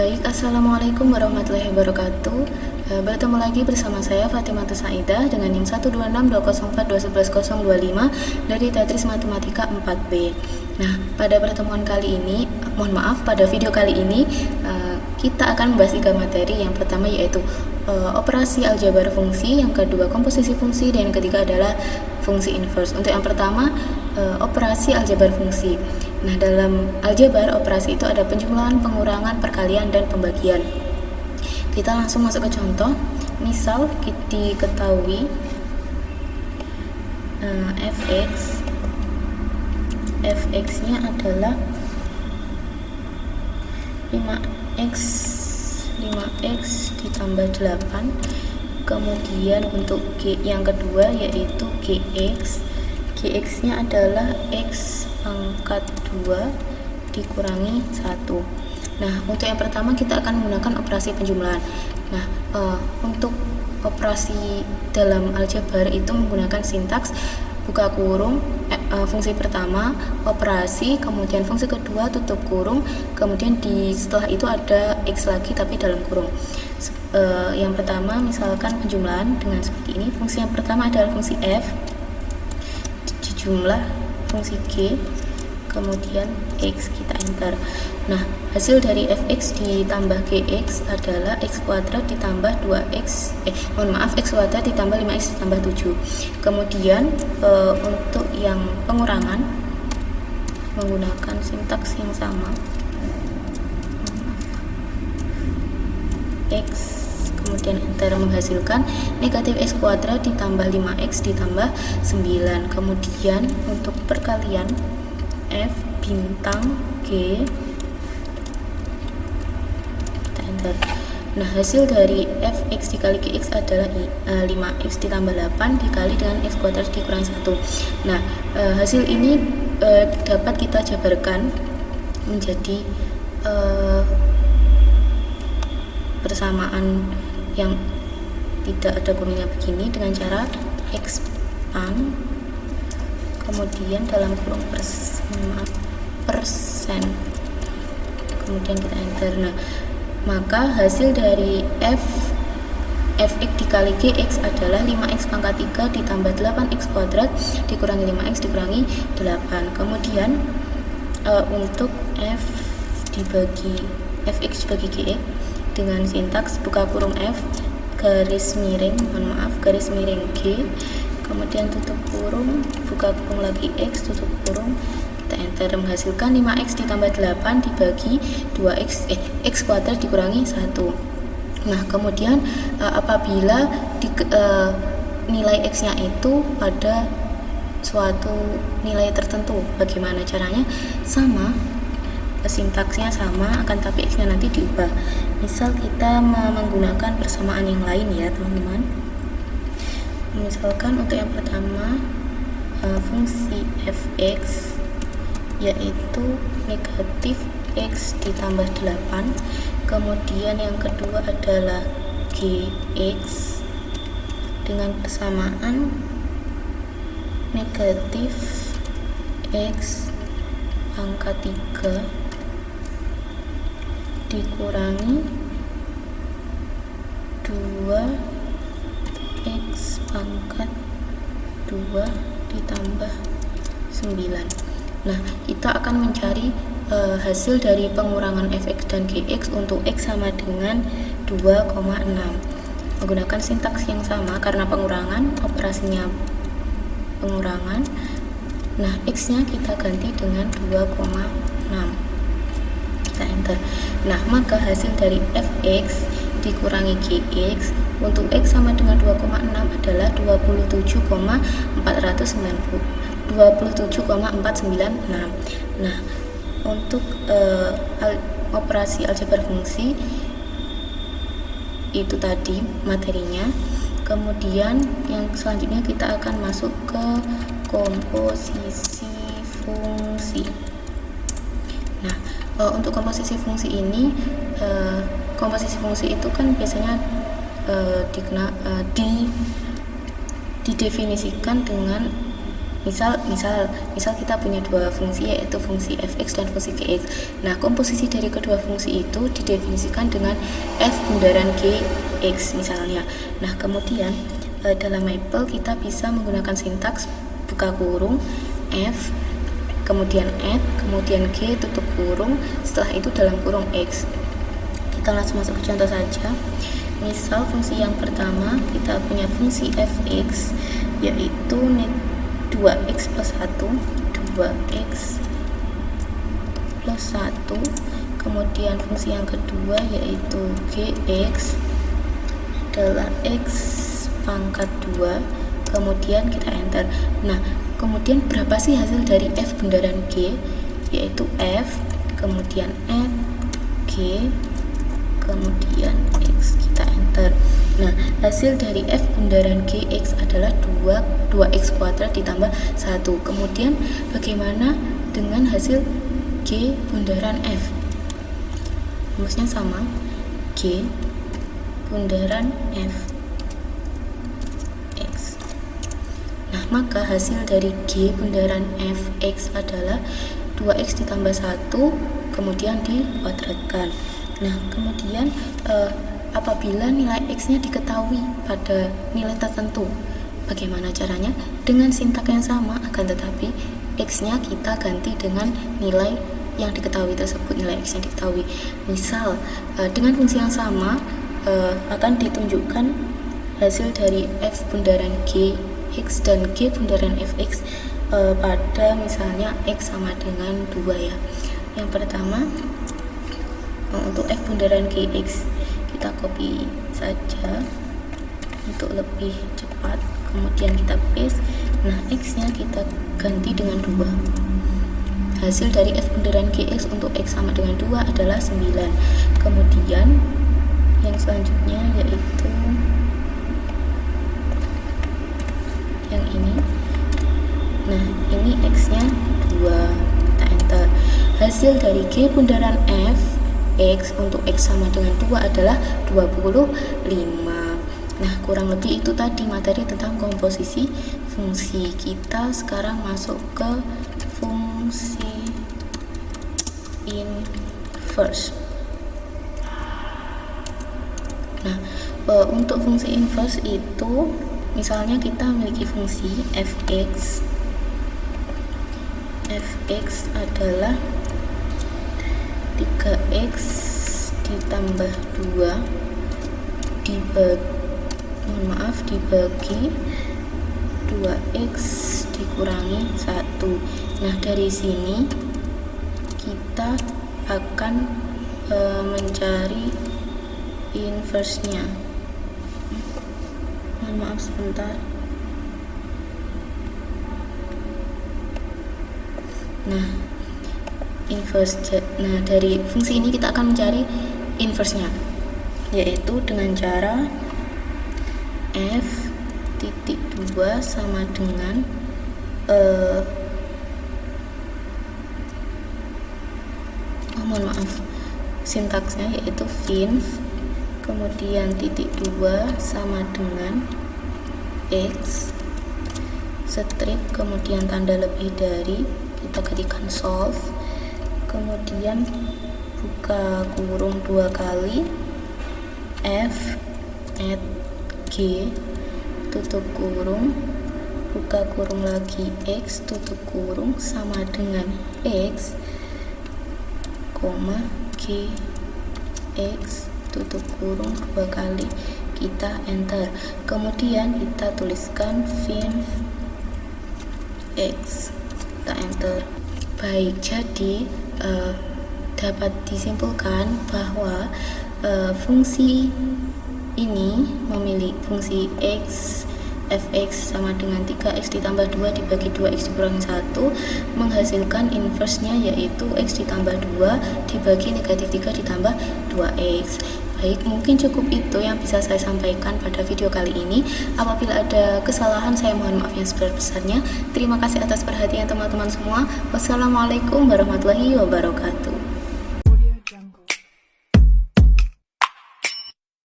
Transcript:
Baik, Assalamualaikum warahmatullahi wabarakatuh. Bertemu lagi bersama saya Fatimah Saidah dengan NIM 1262042111025 dari Tetris Matematika 4B. Nah, pada pertemuan kali ini, pada video kali ini kita akan membahas 3 materi. Yang pertama yaitu operasi aljabar fungsi, yang kedua komposisi fungsi, dan yang ketiga adalah fungsi inverse. Untuk yang pertama, operasi aljabar fungsi. Nah, dalam aljabar operasi itu ada penjumlahan, pengurangan, perkalian, dan pembagian. Kita langsung masuk ke contoh. Misal kita diketahui fx-nya adalah 5x ditambah 8. Kemudian untuk yang kedua yaitu gx-nya adalah x pangkat 2 dikurangi 1. Nah, untuk yang pertama kita akan menggunakan operasi penjumlahan. Nah, untuk operasi dalam aljabar itu menggunakan sintaks buka kurung, fungsi pertama, operasi, kemudian fungsi kedua, tutup kurung, kemudian setelah itu ada x lagi tapi dalam kurung. Yang pertama misalkan penjumlahan dengan seperti ini. Fungsi yang pertama adalah fungsi f dijumlah fungsi g, kemudian x, kita enter. Nah, hasil dari fx ditambah gx adalah x kuadrat ditambah 2x x kuadrat ditambah 5x ditambah 7. Kemudian untuk yang pengurangan menggunakan sintaks yang sama, x, kemudian enter, menghasilkan negatif x kuadrat ditambah 5x ditambah 9. Kemudian untuk perkalian f bintang g, kita enter. Nah, hasil dari fx dikali gx adalah 5x ditambah 8 dikali dengan x kuadrat dikurangi 1. Nah, hasil ini dapat kita jabarkan menjadi persamaan yang tidak ada kurungnya begini dengan cara expand, kemudian dalam kurung persen, kemudian kita enter. Nah, maka hasil dari fx dikali gx adalah 5x pangkat 3 ditambah 8x kuadrat dikurangi 5x dikurangi 8. Kemudian untuk fx dibagi gx dengan sintaks buka kurung f garis miring g, kemudian tutup kurung, buka kurung lagi x, tutup kurung, kita enter, menghasilkan 5x ditambah 8 dibagi 2x x kuadrat dikurangi 1. Nah, kemudian apabila nilai x nya itu pada suatu nilai tertentu, bagaimana caranya? Sama, sintaksnya sama, akan tapi x nya nanti diubah. Misal kita menggunakan persamaan yang lain ya teman-teman. Misalkan untuk yang pertama fungsi fx yaitu negatif x ditambah 8. Kemudian yang kedua adalah gx dengan persamaan negatif x pangkat 3 dikurangi 2x pangkat 2 ditambah 9. Nah, kita akan mencari hasil dari pengurangan fx dan gx untuk x sama dengan 2,6 menggunakan sintaks yang sama karena pengurangan, operasinya pengurangan. Nah, x nya kita ganti dengan 2,6, kita enter. Nah, maka hasil dari fx dikurangi gx untuk x sama dengan 2,6 adalah 27,496. Nah, untuk operasi aljabar fungsi itu tadi materinya. Kemudian yang selanjutnya kita akan masuk ke komposisi fungsi. Nah, untuk komposisi fungsi ini, komposisi fungsi itu kan biasanya didefinisikan dengan Misal kita punya dua fungsi, yaitu fungsi fx dan fungsi gx. Nah, komposisi dari kedua fungsi itu didefinisikan dengan f bundaran gx misalnya. Nah, kemudian dalam Maple kita bisa menggunakan sintaks buka kurung f, kemudian add, kemudian g tutup kurung, setelah itu dalam kurung x. Kita langsung masuk ke contoh saja. Misal fungsi yang pertama kita punya fungsi fx, yaitu 2x plus 1, 2x plus 1. Kemudian fungsi yang kedua yaitu gx adalah x pangkat 2, kemudian kita enter. Nah, kemudian berapa sih hasil dari f bundaran g, yaitu f, kemudian add g, kemudian x, kita enter. Nah, hasil dari f bundaran gx adalah 2x kuadrat ditambah 1. Kemudian bagaimana dengan hasil g bundaran f? Rumusnya sama, g bundaran f x. Nah, maka hasil dari g bundaran fx adalah 2x ditambah 1, kemudian dikuadratkan. Nah, kemudian apabila nilai x-nya diketahui pada nilai tertentu, bagaimana caranya? Dengan sintak yang sama, akan tetapi x-nya kita ganti dengan nilai yang diketahui tersebut, nilai x yang diketahui. Misal, dengan fungsi yang sama akan ditunjukkan hasil dari f bundaran gx dan g bundaran fx pada misalnya x sama dengan 2 ya. Yang pertama, untuk f bundaran gx kita copy saja untuk lebih cepat, kemudian kita paste. Nah, x nya kita ganti dengan 2. Hasil dari f bundaran gx untuk x sama dengan 2 adalah 9. Kemudian yang selanjutnya yaitu yang ini. Nah, ini x nya 2, kita enter. Hasil dari g bundaran f x untuk x sama dengan 2 adalah 25. Nah, kurang lebih itu tadi materi tentang komposisi fungsi. Kita sekarang masuk ke fungsi inverse. Nah, untuk fungsi inverse itu misalnya kita memiliki fungsi fx adalah 3x ditambah 2 dibagi 2x dikurangi 1. Nah, dari sini kita akan mencari inverse-nya. Mohon maaf sebentar. Nah, dari fungsi ini kita akan mencari inverse-nya, yaitu dengan cara f titik 2 sama dengan mohon maaf, sintaksnya yaitu finv, kemudian titik 2 sama dengan x, strip, kemudian tanda lebih dari, kita ketikkan solve, kemudian buka kurung 2 kali, f add g tutup kurung, buka kurung lagi, x tutup kurung sama dengan x, g x tutup kurung 2 kali, kita enter. Kemudian kita tuliskan finv x, kita enter. Baik, jadi dapat disimpulkan bahwa fungsi ini memiliki fungsi x fx sama dengan 3x ditambah 2 dibagi 2x dikurangi 1 menghasilkan inverse-nya yaitu x ditambah 2 dibagi negatif 3 ditambah 2x. Baik, mungkin cukup itu yang bisa saya sampaikan pada video kali ini. Apabila ada kesalahan, saya mohon maaf yang sebesar-besarnya. Terima kasih atas perhatian teman-teman semua. Wassalamualaikum warahmatullahi wabarakatuh.